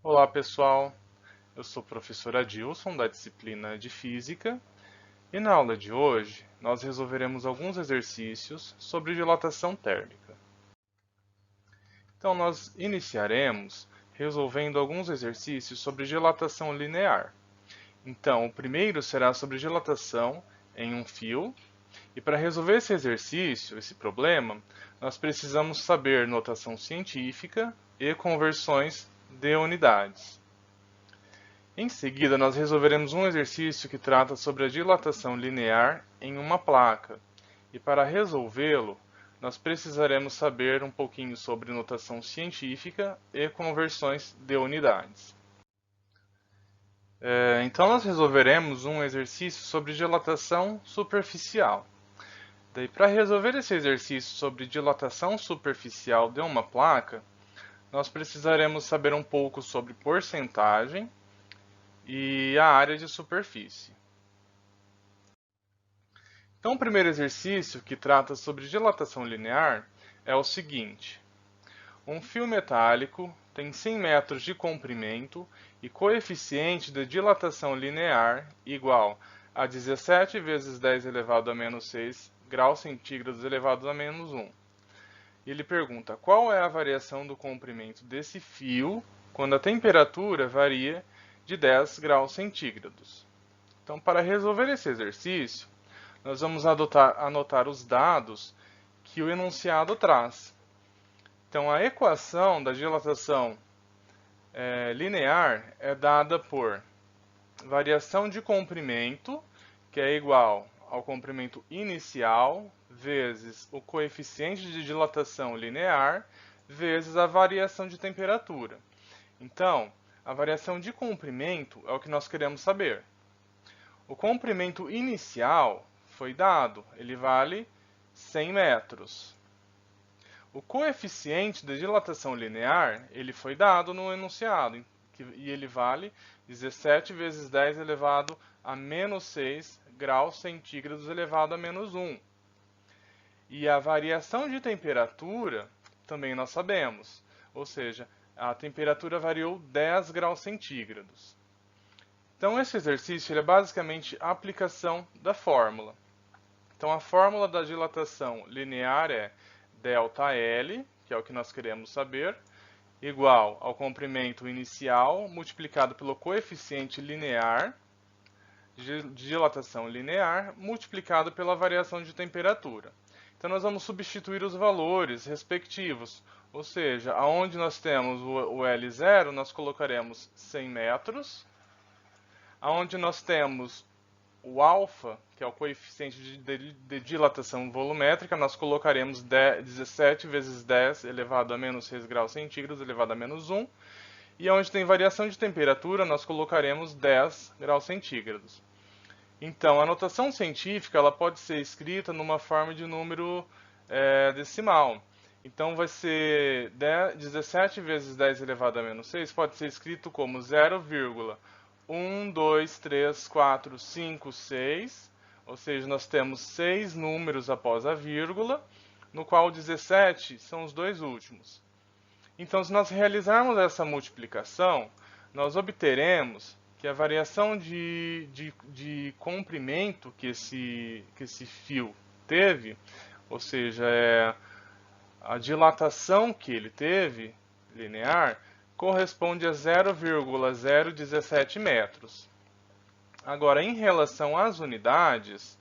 Olá pessoal, eu sou o professor Adilson da disciplina de Física e na aula de hoje nós resolveremos alguns exercícios sobre dilatação térmica. Então nós iniciaremos resolvendo alguns exercícios sobre dilatação linear. Então o primeiro será sobre dilatação em um fio e para resolver esse exercício, esse problema, nós precisamos saber notação científica e conversões de unidades. Em seguida, nós resolveremos um exercício que trata sobre a dilatação linear em uma placa. E para resolvê-lo, nós precisaremos saber um pouquinho sobre notação científica e conversões de unidades. Então, nós resolveremos um exercício sobre dilatação superficial. Daí, para resolver esse exercício sobre dilatação superficial de uma placa, nós precisaremos saber um pouco sobre porcentagem e a área de superfície. Então, o primeiro exercício, que trata sobre dilatação linear, é o seguinte. Um fio metálico tem 100 metros de comprimento e coeficiente de dilatação linear igual a 17 vezes 10 elevado a menos 6 graus centígrados elevado a menos 1. E ele pergunta qual é a variação do comprimento desse fio quando a temperatura varia de 10 graus centígrados. Então, para resolver esse exercício, nós vamos anotar os dados que o enunciado traz. Então, a equação da dilatação linear é dada por variação de comprimento, que é igual ao comprimento inicial, vezes o coeficiente de dilatação linear, vezes a variação de temperatura. Então, a variação de comprimento é o que nós queremos saber. O comprimento inicial foi dado, ele vale 100 metros. O coeficiente de dilatação linear, ele foi dado no enunciado, e ele vale 17 vezes 10 elevado a menos 6 graus centígrados elevado a menos 1. E a variação de temperatura, também nós sabemos, ou seja, a temperatura variou 10 graus centígrados. Então, esse exercício é basicamente a aplicação da fórmula. Então, a fórmula da dilatação linear é ΔL, que é o que nós queremos saber, igual ao comprimento inicial multiplicado pelo coeficiente linear de dilatação linear multiplicado pela variação de temperatura. Então, nós vamos substituir os valores respectivos, ou seja, aonde nós temos o L0, nós colocaremos 100 metros, aonde nós temos o alfa, que é o coeficiente de dilatação volumétrica, nós colocaremos 17 vezes 10 elevado a menos 6 graus centígrados elevado a menos 1. E onde tem variação de temperatura, nós colocaremos 10 graus centígrados. Então, a notação científica ela pode ser escrita numa forma de número decimal. Então, vai ser 17 vezes 10 elevado a menos 6, pode ser escrito como 0,1, 2, 3, 4, 5, 6, ou seja, nós temos 6 números após a vírgula, no qual 17 são os dois últimos. Então, se nós realizarmos essa multiplicação, nós obteremos que a variação de comprimento que esse fio teve, ou seja, a dilatação que ele teve, linear, corresponde a 0,017 metros. Agora, em relação às unidades,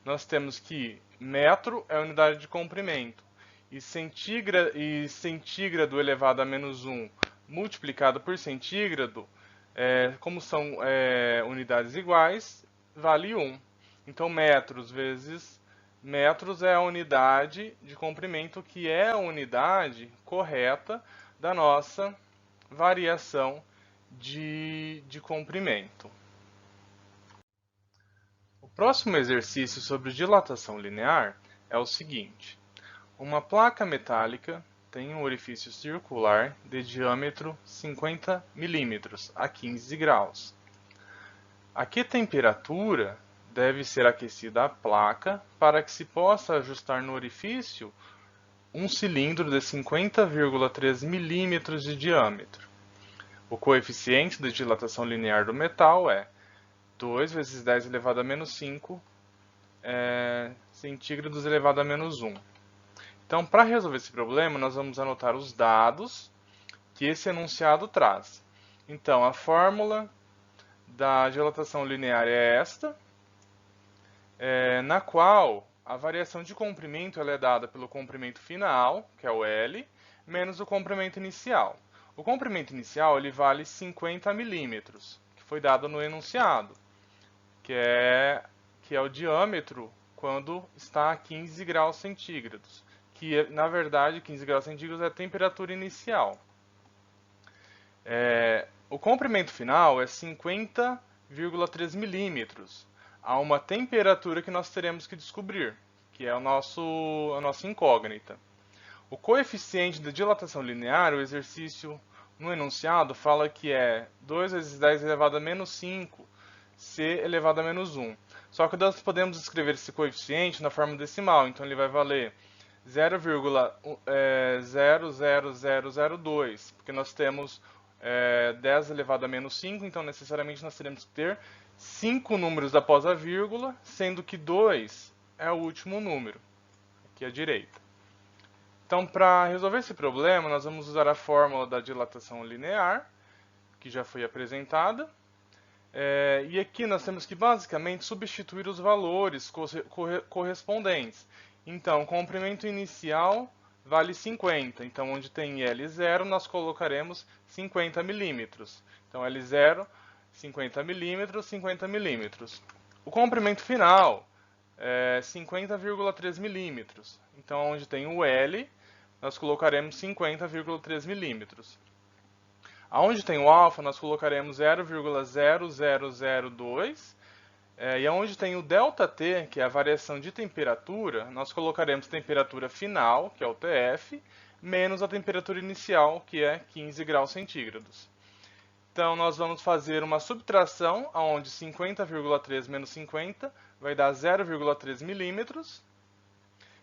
nós temos que metro é a unidade de comprimento e centígrado elevado a menos 1 multiplicado por centígrado, como são unidades iguais, vale 1. Então, metros vezes metros é a unidade de comprimento, que é a unidade correta da nossa variação de comprimento. O próximo exercício sobre dilatação linear é o seguinte. Uma placa metálica tem um orifício circular de diâmetro 50 milímetros a 15 graus. A que temperatura deve ser aquecida a placa para que se possa ajustar no orifício um cilindro de 50,3 milímetros de diâmetro? O coeficiente de dilatação linear do metal é 2 vezes 10 elevado a menos 5 centígrados elevado a menos 1. Então, para resolver esse problema, nós vamos anotar os dados que esse enunciado traz. Então, a fórmula da dilatação linear é esta, na qual a variação de comprimento ela é dada pelo comprimento final, que é o L, menos o comprimento inicial. O comprimento inicial ele vale 50 milímetros, que foi dado no enunciado, que é o diâmetro quando está a 15 graus centígrados, que na verdade 15 graus centígrados é a temperatura inicial. O comprimento final é 50,3 milímetros, a uma temperatura que nós teremos que descobrir, que é a nossa incógnita. O coeficiente de dilatação linear, o exercício no enunciado, fala que é 2 vezes 10 elevado a menos 5, C elevado a menos 1. Só que nós podemos escrever esse coeficiente na forma decimal, então ele vai valer 0,00002, porque nós temos 10 elevado a menos 5, então necessariamente nós teremos que ter 5 números após a vírgula, sendo que 2 é o último número, aqui à direita. Então, para resolver esse problema, nós vamos usar a fórmula da dilatação linear, que já foi apresentada. E aqui nós temos que basicamente substituir os valores correspondentes. Então, o comprimento inicial vale 50. Então, onde tem L0, nós colocaremos 50 milímetros. Então, L0, 50 milímetros, 50 milímetros. O comprimento final é 50,3 milímetros. Então, onde tem o L, nós colocaremos 50,3 milímetros. Aonde tem o alfa, nós colocaremos 0,0002. E aonde tem o ΔT, que é a variação de temperatura, nós colocaremos temperatura final, que é o TF, menos a temperatura inicial, que é 15 graus centígrados. Então, nós vamos fazer uma subtração, onde 50,3 menos 50 vai dar 0,3 milímetros.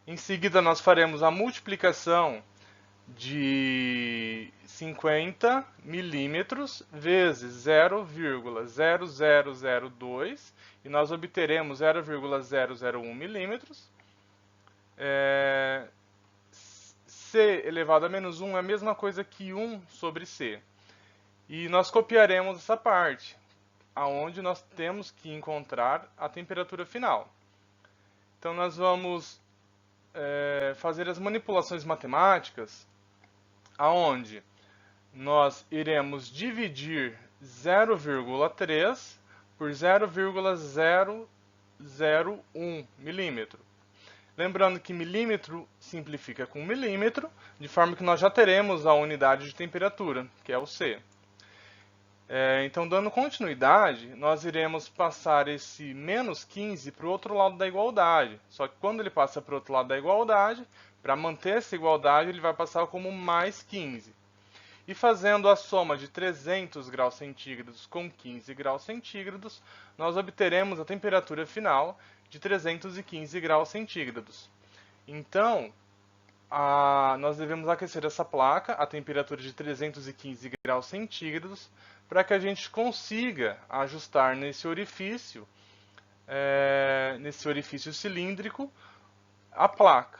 Em seguida, nós faremos a multiplicação de 50 milímetros vezes 0,0002 e nós obteremos 0,001 milímetros. C elevado a menos 1 é a mesma coisa que 1 sobre C. E nós copiaremos essa parte, aonde nós temos que encontrar a temperatura final. Então, nós vamos fazer as manipulações matemáticas, aonde nós iremos dividir 0,3 por 0,001 milímetro. Lembrando que milímetro simplifica com milímetro, de forma que nós já teremos a unidade de temperatura, que é o C. Então, dando continuidade, nós iremos passar esse menos 15 para o outro lado da igualdade. Só que quando ele passa para o outro lado da igualdade, para manter essa igualdade, ele vai passar como mais 15. E fazendo a soma de 300 graus centígrados com 15 graus centígrados, nós obteremos a temperatura final de 315 graus centígrados. Então, nós devemos aquecer essa placa a temperatura de 315 graus centígrados para que a gente consiga ajustar nesse orifício cilíndrico a placa.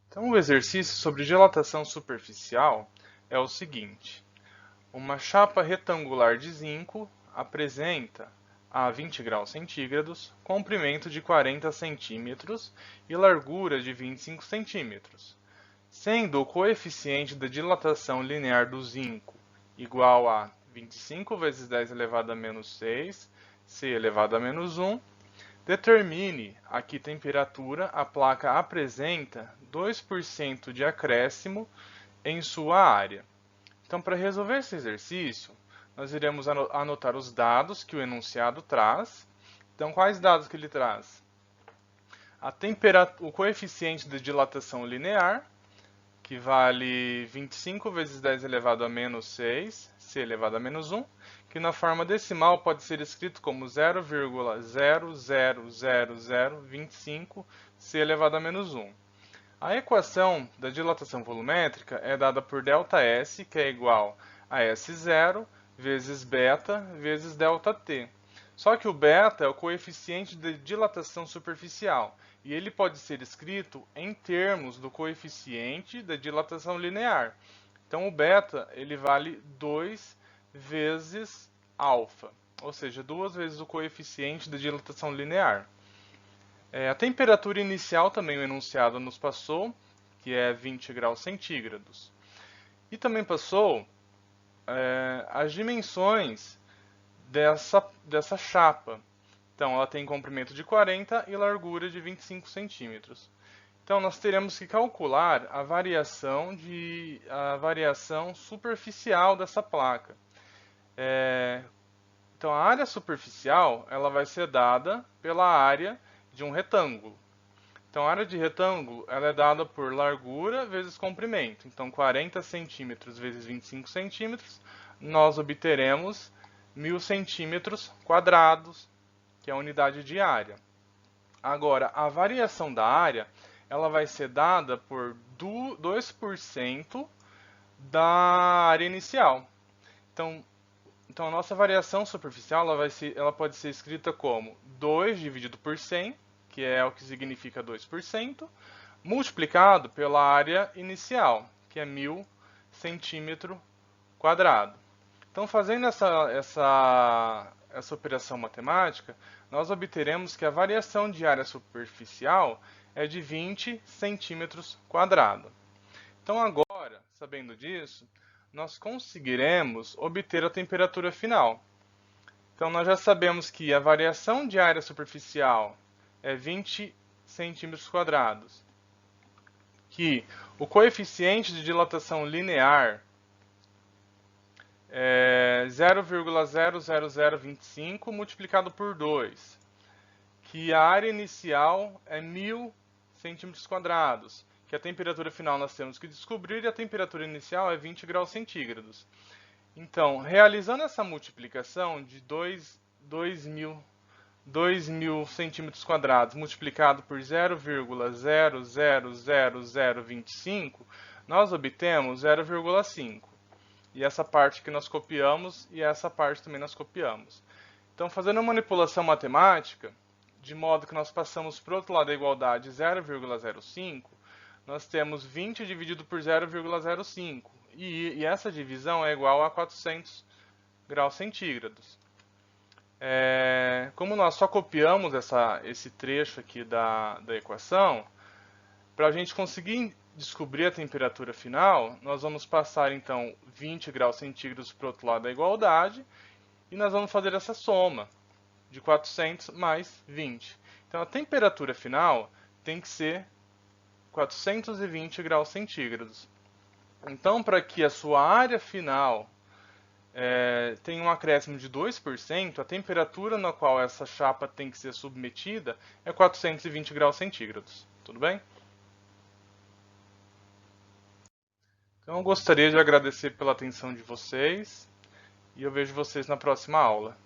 Então, o exercício sobre dilatação superficial é o seguinte: uma chapa retangular de zinco apresenta a 20 graus centígrados, comprimento de 40 centímetros e largura de 25 centímetros, sendo o coeficiente da dilatação linear do zinco igual a 25 vezes 10 elevado a menos 6, C elevado a menos 1, determine a que temperatura a placa apresenta 2% de acréscimo em sua área. Então, para resolver esse exercício, nós iremos anotar os dados que o enunciado traz. Então, quais dados que ele traz? O coeficiente de dilatação linear, que vale 25 vezes 10 elevado a menos 6, C elevado a menos 1, que na forma decimal pode ser escrito como 0,00025, C elevado a menos 1. A equação da dilatação volumétrica é dada por ΔS, que é igual a S0 vezes beta vezes ΔT. Só que o beta é o coeficiente de dilatação superficial, e ele pode ser escrito em termos do coeficiente da dilatação linear. Então o beta ele vale 2 vezes alfa, ou seja, 2 vezes o coeficiente da dilatação linear. A temperatura inicial também o enunciado nos passou, que é 20 graus centígrados. E também passou as dimensões dessa chapa. Então, ela tem comprimento de 40 e largura de 25 centímetros. Então, nós teremos que calcular a variação superficial dessa placa. Então, a área superficial ela vai ser dada pela área de um retângulo. Então, a área de retângulo ela é dada por largura vezes comprimento. Então, 40 centímetros vezes 25 centímetros, nós obteremos 1000 centímetros quadrados, que é a unidade de área. Agora, a variação da área ela vai ser dada por 2% da área inicial. Então, a nossa variação superficial ela pode ser escrita como 2 dividido por 100, que é o que significa 2%, multiplicado pela área inicial, que é 1000 centímetro quadrado. Então, fazendo essa operação matemática, nós obteremos que a variação de área superficial é de 20 centímetros quadrados. Então, agora, sabendo disso, nós conseguiremos obter a temperatura final. Então, nós já sabemos que a variação de área superficial é 20 centímetros quadrados, que o coeficiente de dilatação linear é 0,00025 multiplicado por 2, que a área inicial é 1000 centímetros quadrados, que a temperatura final nós temos que descobrir, e a temperatura inicial é 20 graus centígrados. Então, realizando essa multiplicação de 2.000 centímetros quadrados multiplicado por 0,00025, nós obtemos 0,5. E essa parte que nós copiamos e essa parte também nós copiamos. Então, fazendo a manipulação matemática, de modo que nós passamos para o outro lado da igualdade 0,05, nós temos 20 dividido por 0,05. E essa divisão é igual a 400 graus centígrados. Como nós só copiamos esse trecho aqui da equação, para a gente conseguir descobrir a temperatura final, nós vamos passar então 20 graus centígrados para o outro lado da igualdade e nós vamos fazer essa soma de 400 mais 20. Então a temperatura final tem que ser 420 graus centígrados. Então, para que a sua área final tenha um acréscimo de 2%, a temperatura na qual essa chapa tem que ser submetida é 420 graus centígrados. Tudo bem? Então, eu gostaria de agradecer pela atenção de vocês e eu vejo vocês na próxima aula.